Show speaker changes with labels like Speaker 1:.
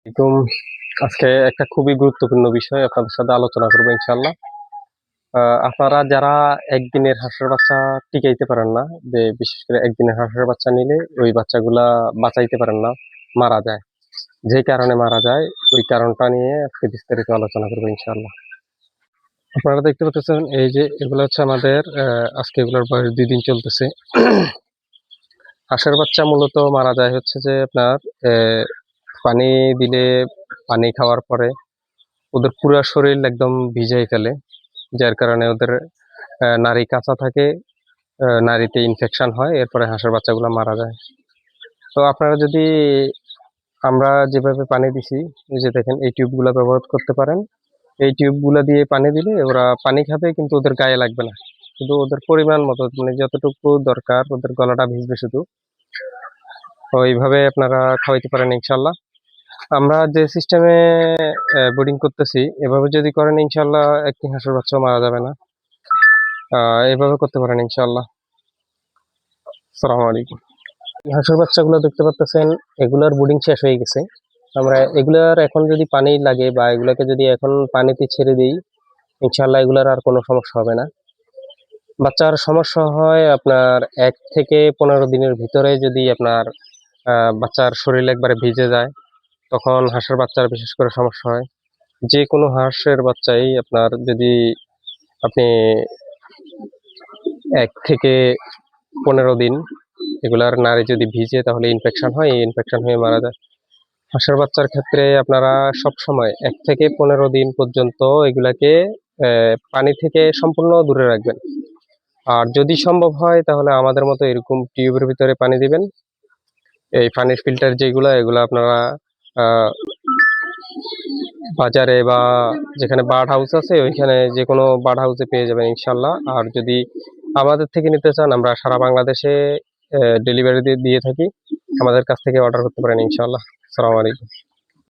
Speaker 1: এরকম আজকে একটা খুবই গুরুত্বপূর্ণ বিষয় আপনাদের সাথে আলোচনা করবো ইনশাল্লাহ। আপনারা যারা একদিনের হাঁসের বাচ্চা টিকাইতে পারেন না, যে বিশেষ করে একদিনের হাঁসের বাচ্চা নিলে ওই বাচ্চাগুলা বাঁচাইতে পারেন না, মারা যায়। যে কারণে মারা যায় ওই কারণটা নিয়ে আজকে বিস্তারিত আলোচনা করবো ইনশাল্লাহ। আপনারা দেখতে পাচ্ছেন এই যে এগুলো হচ্ছে আমাদের আজকে এগুলোর বয়স 2 দিন চলতেছে। হাঁসের বাচ্চা মূলত মারা যায় হচ্ছে যে আপনার পানি দিলে, পানি খাওয়ার পরে ওদের পুরো শরীর একদম ভিজাই ফেলে, যার কারণে ওদের নাড়ি কাঁচা থাকে, নাড়িতে ইনফেকশন হয়, এরপরে হাঁসের বাচ্চাগুলো মারা যায়। তো আপনারা যদি আমরা যেভাবে পানি দিছি, এই যে দেখেন এই টিউবগুলো ব্যবহার করতে পারেন। এই টিউবগুলো দিয়ে পানি দিলে ওরা পানি খাবে, কিন্তু ওদের গায়ে লাগবে না, শুধু ওদের পরিমাণ মতো, মানে যতটুকু দরকার ওদের গলাটা ভিজবে শুধু, ওইভাবে আপনারা খাওয়াইতে পারেন ইনশাল্লাহ। আমরা যে সিস্টেমে বোর্ডিং করতেছি এভাবে যদি করেন ইনশাল্লাহ একটি হাঁসের বাচ্চাও মারা যাবে না। এভাবে করতে পারেন ইনশাল্লাহ। আসসালামু আলাইকুম। হাঁসের বাচ্চাগুলো দেখতে পাচ্ছেন, এগুলার বোর্ডিং শেষ হয়ে গেছে। আমরা এগুলার এখন যদি পানি লাগে বা এগুলাকে যদি এখন পানিতে ছেড়ে দিই, ইনশাল্লাহ এগুলার আর কোনো সমস্যা হবে না। বাচ্চার সমস্যা হয় আপনার 1 থেকে 15 দিনের ভিতরে, যদি আপনার বাচ্চার শরীর একবারে ভিজে যায়, তখন হাঁসের বাচ্চার বিশেষ করে সমস্যা হয়। যে কোনো হাঁসের বাচ্চাই আপনার যদি আপনি 1 থেকে 15 দিন এগুলার নাড়ি যদি ভিজে, তাহলে ইনফেকশন হয়, এই ইনফেকশন হয়ে মারা যায়। হাঁসের বাচ্চার ক্ষেত্রে আপনারা সব সময় 1 থেকে 15 দিন পর্যন্ত এগুলাকে পানি থেকে সম্পূর্ণ দূরে রাখবেন। আর যদি সম্ভব হয় তাহলে আমাদের মতো এরকম টিউবের ভিতরে পানি দিবেন। এই পানির ফিল্টার যেগুলো, এগুলো আপনারা আহ, বাজারে বা যেখানে বার্ড হাউস আছে ওইখানে যে কোনো বার্ড হাউসে পেয়ে যাবেন ইনশাল্লাহ। আর যদি আমাদের থেকে নিতে চান, আমরা সারা বাংলাদেশে ডেলিভারি দিয়ে থাকি, আমাদের কাছ থেকে অর্ডার করতে পারেন ইনশাল্লাহ। আসসালামু আলাইকুম।